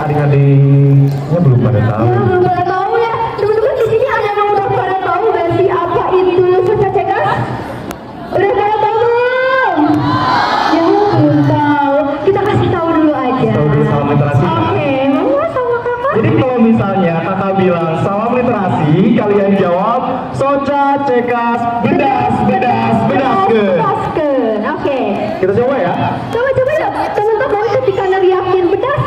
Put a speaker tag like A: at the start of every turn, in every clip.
A: adik-adiknya belum pada tahu.
B: Ya, belum pada tahu ya. Teman-teman di sini ada yang udah pada tahu nggak sih apa itu susah cekas? Udah pada tahu belum? Ya, belum tahu. Kita kasih tahu dulu aja.
A: Tahu dulu salam literasi.
B: Oke, mama sama kakak.
A: Jadi kalau misalnya kakak bilang salam literasi, kalian jawab soca cekas bedas bedas bedaskeun.
B: Bedaskeun. Oke.
A: Kita coba ya.
B: Coba yuk. Teman-teman ketika neriakin bedas,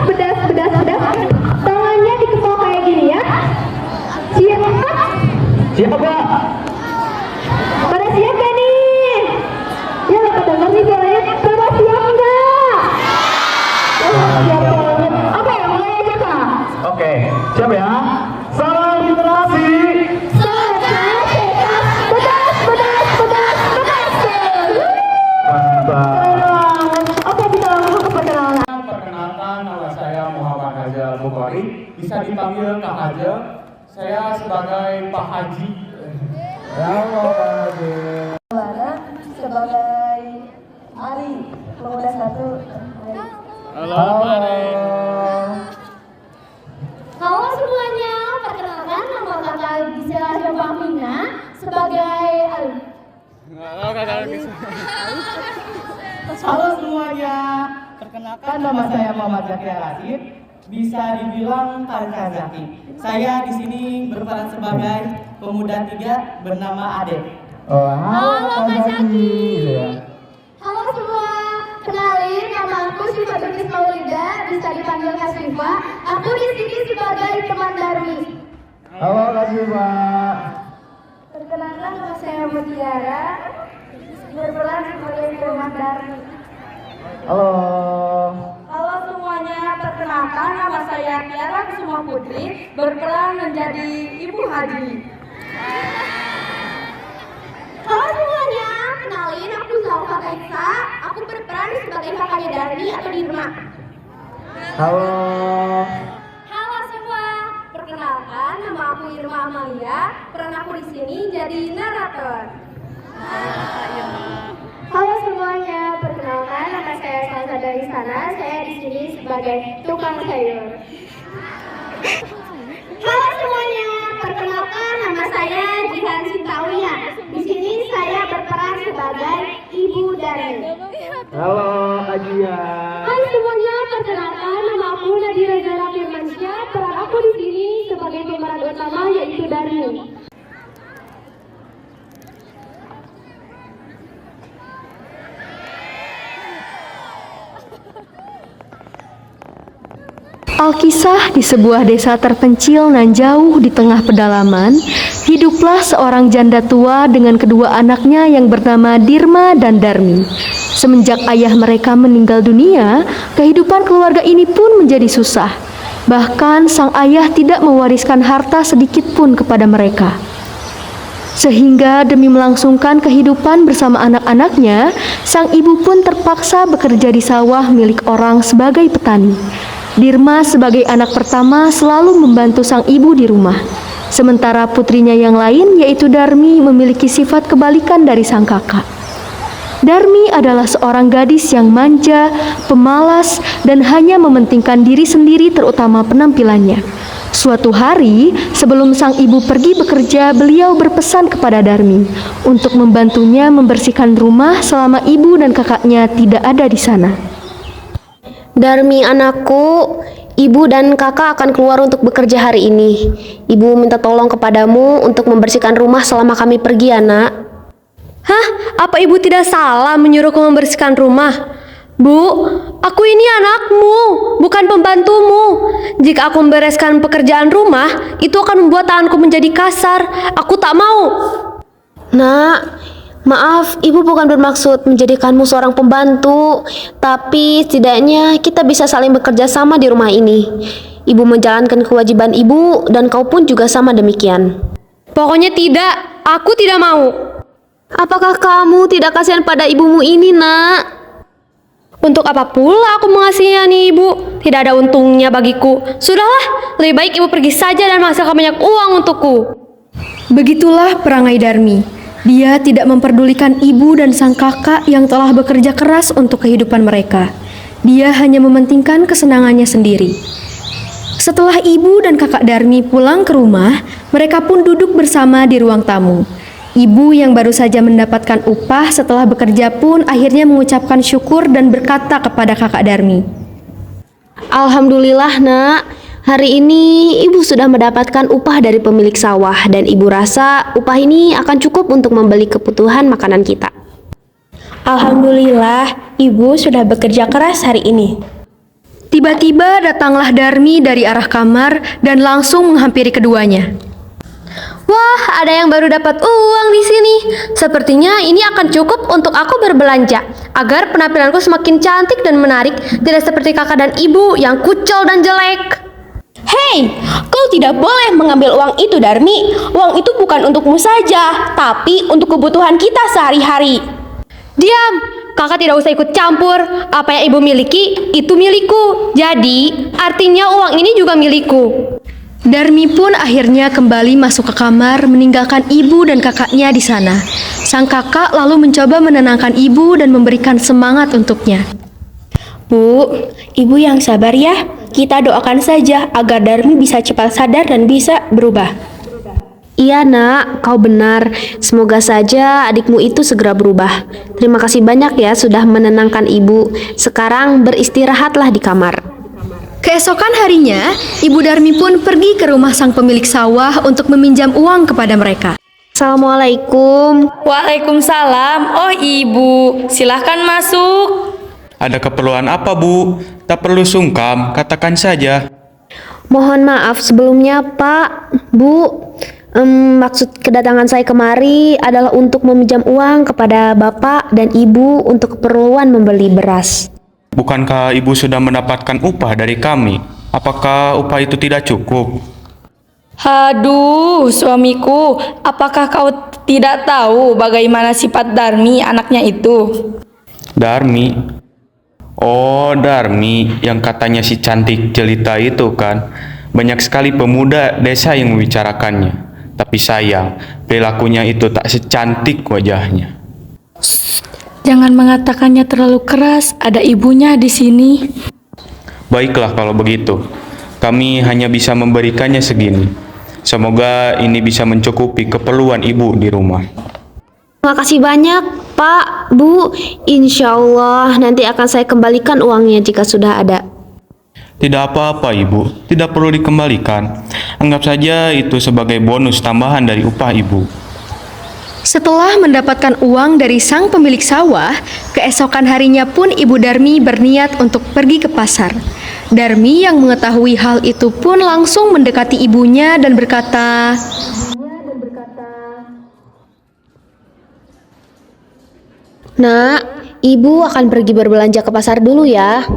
B: tangannya dikepal kayak gini ya. Siap?
A: Siapa?
B: Pada siap gak nih? Ya gak kedenger nih suaranya. Pada siap enggak? Siap banget. Oke, mulai aja kak.
A: Oke, siap ya. Salam literasi.
B: Soca cekas bedas.
A: Mantap.
B: Oke, kita langsung ke perkenalan.
C: Perkenalkan, nama saya Muhammad Hajar Bukhari, bisa dipanggil Kak Hajar. Saya sebagai Pak Haji.
A: Halo Pak Haji.
B: Sebagai Ari, pemuda satu.
C: Halo Pak Ari.
D: Halo semuanya, perkenalkan nama kakak Gisela Syafamina sebagai
C: Halo semuanya, perkenalkan nama saya Muhammad Zaki Rasid, bisa dibilang Tarika Zaki. Saya di sini berperan sebagai pemuda 3 bernama Ade.
A: Oh,
D: Halo Kak Zaki.
A: Ya.
D: Halo semua, kenalin nama aku Syifa Bernis Maulida, bisa dipanggil Kak Syifa. Aku di sini sebagai teman Darmi.
A: Halo Kak Syifa.
B: Perkenalkan nama saya Mutiara, berperan sebagai teman Darmi.
A: Halo.
B: Halo semuanya, perkenalkan nama saya Tiara Kusuma Putri, berperan menjadi Ibu Haji.
D: Halo semuanya, kenalin aku Zalfa Kaisa. Aku berperan sebagai kakaknya Darmi atau Dirma.
A: Halo.
D: Halo semua, perkenalkan nama aku Irma Amalia. Peran aku di sini jadi narator.
B: Halo semuanya, perkenalkan nama saya Salsa dari sana. Saya di sini sebagai tukang sayur.
D: Halo semuanya, perkenalkan nama saya Jihan Sintawia. Di sini saya berperan sebagai Ibu Darmi.
A: Halo Kak Gia.
D: Hai semuanya, perkenalkan nama aku Nadira Zara Firmansyah. Peran aku di sini sebagai pemeran utama yaitu Darmi.
E: Alkisah di sebuah desa terpencil nan jauh di tengah pedalaman, hiduplah seorang janda tua dengan kedua anaknya yang bernama Dirma dan Darmi. Semenjak ayah mereka meninggal dunia, kehidupan keluarga ini pun menjadi susah. Bahkan sang ayah tidak mewariskan harta sedikit pun kepada mereka. Sehingga demi melangsungkan kehidupan bersama anak-anaknya, sang ibu pun terpaksa bekerja di sawah milik orang sebagai petani. Dirma sebagai anak pertama selalu membantu sang ibu di rumah. Sementara putrinya yang lain yaitu Darmi memiliki sifat kebalikan dari sang kakak. Darmi adalah seorang gadis yang manja, pemalas, dan hanya mementingkan diri sendiri terutama penampilannya. Suatu hari, sebelum sang ibu pergi bekerja, beliau berpesan kepada Darmi untuk membantunya membersihkan rumah selama ibu dan kakaknya tidak ada di sana.
F: Darmi anakku, ibu dan kakak akan keluar untuk bekerja hari ini. Ibu minta tolong kepadamu untuk membersihkan rumah selama kami pergi ya nak.
E: Hah? Apa ibu tidak salah menyuruhku membersihkan rumah? Bu, aku ini anakmu, bukan pembantumu. Jika aku membereskan pekerjaan rumah, itu akan membuat tanganku menjadi kasar. Aku tak mau.
F: Nak, maaf, ibu bukan bermaksud menjadikanmu seorang pembantu, tapi setidaknya kita bisa saling bekerja sama di rumah ini. Ibu menjalankan kewajiban ibu dan kau pun juga sama demikian.
E: Pokoknya tidak, aku tidak mau.
F: Apakah kamu tidak kasihan pada ibumu ini, nak?
E: Untuk apa pula aku mengasihani ibu? Tidak ada untungnya bagiku. Sudahlah, lebih baik ibu pergi saja dan menghasilkan banyak uang untukku. Begitulah perangai Darmi. Dia tidak memperdulikan ibu dan sang kakak yang telah bekerja keras untuk kehidupan mereka. Dia hanya mementingkan kesenangannya sendiri. Setelah ibu dan kakak Darmi pulang ke rumah, mereka pun duduk bersama di ruang tamu. Ibu yang baru saja mendapatkan upah setelah bekerja pun akhirnya mengucapkan syukur dan berkata kepada kakak Darmi.
F: Alhamdulillah nak, hari ini ibu sudah mendapatkan upah dari pemilik sawah dan ibu rasa upah ini akan cukup untuk membeli kebutuhan makanan kita.
G: Alhamdulillah, ibu sudah bekerja keras hari ini.
E: Tiba-tiba datanglah Darmi dari arah kamar dan langsung menghampiri keduanya.
F: Wah, ada yang baru dapat uang di sini. Sepertinya ini akan cukup untuk aku berbelanja agar penampilanku semakin cantik dan menarik, tidak seperti kakak dan ibu yang kucel dan jelek.
G: Hei, kau tidak boleh mengambil uang itu, Darmi. Uang itu bukan untukmu saja, tapi untuk kebutuhan kita sehari-hari.
F: Diam, kakak tidak usah ikut campur. Apa yang ibu miliki, itu milikku. Jadi, artinya uang ini juga milikku.
E: Darmi pun akhirnya kembali masuk ke kamar meninggalkan ibu dan kakaknya di sana. Sang kakak lalu mencoba menenangkan ibu dan memberikan semangat untuknya.
G: Bu, ibu yang sabar ya. Kita doakan saja agar Darmi bisa cepat sadar dan bisa berubah.
F: Iya nak, kau benar. Semoga saja adikmu itu segera berubah. Terima kasih banyak ya sudah menenangkan ibu. Sekarang beristirahatlah di kamar.
E: Keesokan harinya, Ibu Darmi pun pergi ke rumah sang pemilik sawah untuk meminjam uang kepada mereka.
F: Assalamualaikum.
H: Waalaikumsalam. Oh ibu, silahkan masuk.
I: Ada keperluan apa, Bu? Tak perlu sungkan, katakan saja.
F: Mohon maaf sebelumnya Pak, Bu. Maksud kedatangan saya kemari adalah untuk meminjam uang kepada Bapak dan Ibu untuk keperluan membeli beras.
I: Bukankah Ibu sudah mendapatkan upah dari kami? Apakah upah itu tidak cukup?
H: Haduh, suamiku, apakah kau tidak tahu bagaimana sifat Darmi anaknya itu?
I: Darmi? Oh, Darmi, yang katanya si cantik jelita itu kan? Banyak sekali pemuda desa yang membicarakannya. Tapi sayang, perilakunya itu tak secantik wajahnya.
H: Jangan mengatakannya terlalu keras, ada ibunya di sini.
I: Baiklah kalau begitu. Kami hanya bisa memberikannya segini. Semoga ini bisa mencukupi keperluan ibu di rumah.
F: Terima kasih banyak Pak, Bu. Insya Allah nanti akan saya kembalikan uangnya jika sudah ada.
I: Tidak apa-apa ibu, tidak perlu dikembalikan. Anggap saja itu sebagai bonus tambahan dari upah ibu.
E: Setelah mendapatkan uang dari sang pemilik sawah, keesokan harinya pun Ibu Darmi berniat untuk pergi ke pasar. Darmi yang mengetahui hal itu pun langsung mendekati ibunya dan berkata,
F: Nak, Ibu akan pergi berbelanja ke pasar dulu ya.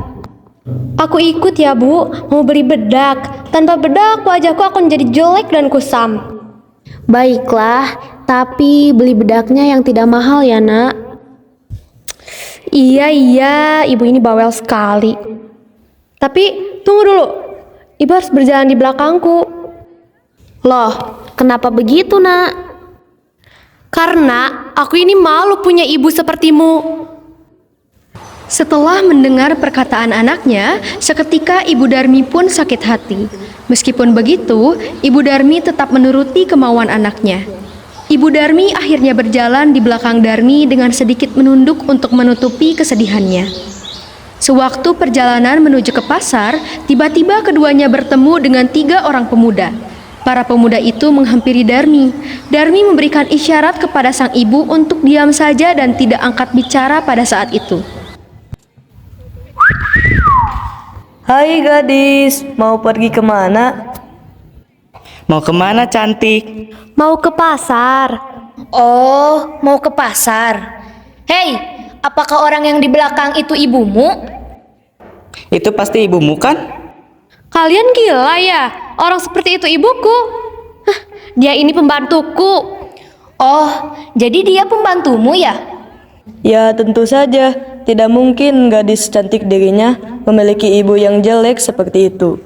G: Aku ikut ya Bu, mau beli bedak. Tanpa bedak wajahku akan jadi jelek dan kusam.
F: Baiklah, tapi beli bedaknya yang tidak mahal ya nak.
G: Iya, ibu ini bawel sekali. Tapi tunggu dulu, ibu harus berjalan di belakangku.
F: Loh, kenapa begitu nak?
G: Karena aku ini malu punya ibu sepertimu.
E: setelah mendengar perkataan anaknya, seketika Ibu Darmi pun sakit hati. Meskipun begitu, Ibu Darmi tetap menuruti kemauan anaknya. Ibu Darmi akhirnya berjalan di belakang Darmi dengan sedikit menunduk untuk menutupi kesedihannya. Sewaktu perjalanan menuju ke pasar, tiba-tiba keduanya bertemu dengan 3 orang pemuda. Para pemuda itu menghampiri Darmi. Darmi memberikan isyarat kepada sang ibu untuk diam saja dan tidak angkat bicara pada saat itu.
J: Hai gadis, mau pergi kemana?
C: Mau kemana cantik?
G: Mau ke pasar.
B: Oh, mau ke pasar. Hei, apakah orang yang di belakang itu ibumu?
C: Itu pasti ibumu kan?
G: Kalian gila ya? Orang seperti itu ibuku. Hah, dia ini pembantuku.
B: Oh, jadi dia pembantumu ya?
J: Ya tentu saja, tidak mungkin gadis cantik dirinya memiliki ibu yang jelek seperti itu.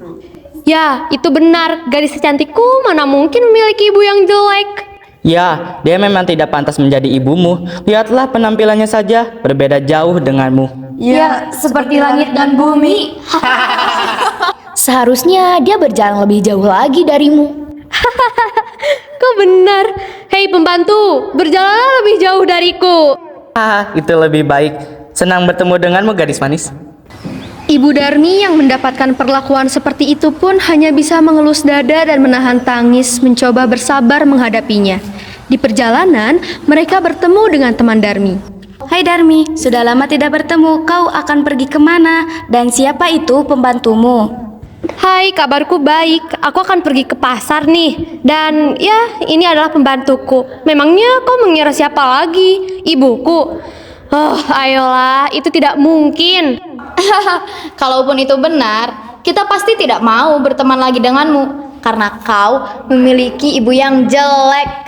G: Ya, itu benar. Gadis secantikku mana mungkin memiliki ibu yang jelek.
C: Ya, dia memang tidak pantas menjadi ibumu. Lihatlah penampilannya saja, berbeda jauh denganmu.
B: Ya, seperti langit dan bumi.
G: Seharusnya dia berjalan lebih jauh lagi darimu.
E: Kau benar. Hei pembantu, berjalanlah lebih jauh dariku.
C: Itu lebih baik. Senang bertemu denganmu, gadis manis.
E: Ibu Darmi yang mendapatkan perlakuan seperti itu pun hanya bisa mengelus dada dan menahan tangis mencoba bersabar menghadapinya. Di perjalanan, mereka bertemu dengan teman Darmi.
G: Hai Darmi, sudah lama tidak bertemu. Kau akan pergi kemana? Dan siapa itu pembantumu?
E: Hai, kabarku baik. Aku akan pergi ke pasar nih. Dan ya, ini adalah pembantuku. Memangnya kau mengira siapa lagi? Ibuku. Oh, ayolah, itu tidak mungkin.
K: Kalaupun itu benar, kita pasti tidak mau berteman lagi denganmu karena kau memiliki ibu yang jelek.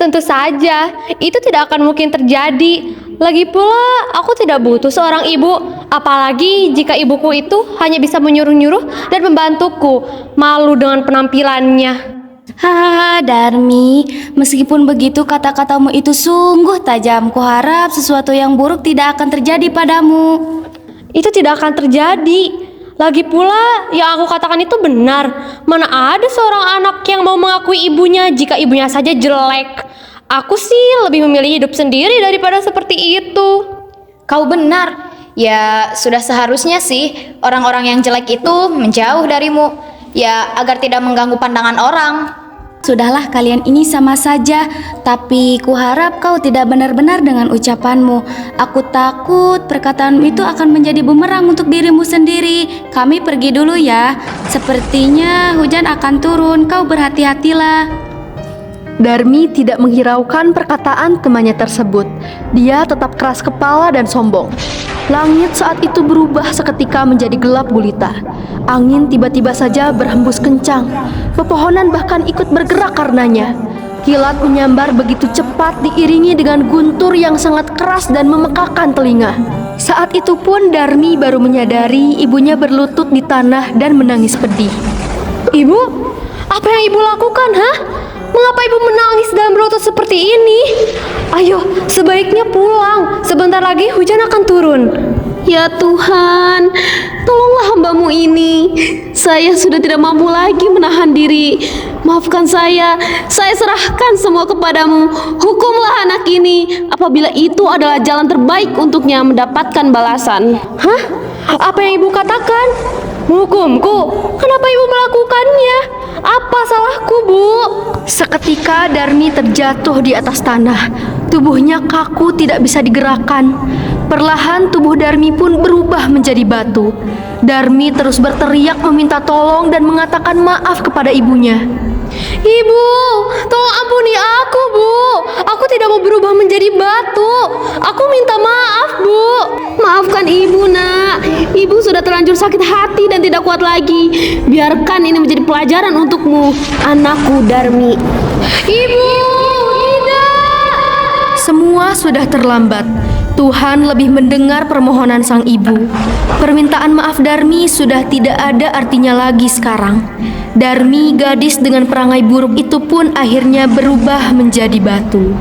E: Tentu saja, itu tidak akan mungkin terjadi. Lagi pula, aku tidak butuh seorang ibu. Apalagi jika ibuku itu hanya bisa menyuruh-nyuruh dan membantuku. Malu dengan penampilannya.
G: Hahaha Darmi, meskipun begitu kata-katamu itu sungguh tajam. Kuharap sesuatu yang buruk tidak akan terjadi padamu.
E: Itu tidak akan terjadi. Lagi pula, yang aku katakan itu benar. Mana ada seorang anak yang mau mengakui ibunya jika ibunya saja jelek. Aku sih lebih memilih hidup sendiri daripada seperti itu.
K: Kau benar. Ya, sudah seharusnya sih orang-orang yang jelek itu menjauh darimu. Ya, agar tidak mengganggu pandangan orang.
G: Sudahlah, kalian ini sama saja. Tapi kuharap kau tidak benar-benar dengan ucapanmu. Aku takut perkataanmu itu akan menjadi bumerang untuk dirimu sendiri. Kami pergi dulu ya. Sepertinya hujan akan turun. Kau berhati-hatilah.
E: Darmi tidak menghiraukan perkataan temannya tersebut. Dia tetap keras kepala dan sombong. Langit saat itu berubah seketika menjadi gelap gulita. Angin tiba-tiba saja berhembus kencang. Pepohonan bahkan ikut bergerak karenanya. Kilat menyambar begitu cepat diiringi dengan guntur yang sangat keras dan memekakan telinga. Saat itu pun Darmi baru menyadari ibunya berlutut di tanah dan menangis pedih. Ibu, apa yang ibu lakukan, hah? Mengapa ibu menangis dan berlutut seperti ini? Ayo, sebaiknya pulang. Sebentar lagi hujan akan turun.
F: Ya Tuhan, tolonglah hambamu ini. Saya sudah tidak mampu lagi menahan diri. Maafkan saya serahkan semua kepadamu. Hukumlah anak ini apabila itu adalah jalan terbaik untuknya mendapatkan balasan.
E: Hah? Apa yang ibu katakan? Menghukumku? Kenapa ibu melakukannya? Apa salahku, Bu? Seketika Darmi terjatuh di atas tanah. Tubuhnya kaku tidak bisa digerakkan. Perlahan tubuh Darmi pun berubah menjadi batu. Darmi terus berteriak meminta tolong dan mengatakan maaf kepada ibunya. Ibu, tolong ampuni aku, Bu. Aku tidak mau berubah menjadi batu. Aku minta maaf, Bu.
F: Maafkan ibu, nak. Ibu sudah terlanjur sakit hati dan tidak kuat lagi. Biarkan ini menjadi pelajaran untukmu, anakku Darmi.
E: Ibu, tidak. Semua sudah terlambat. Tuhan lebih mendengar permohonan sang ibu. Permintaan maaf Darmi sudah tidak ada artinya lagi sekarang. Darmi, gadis dengan perangai buruk itu pun akhirnya berubah menjadi batu.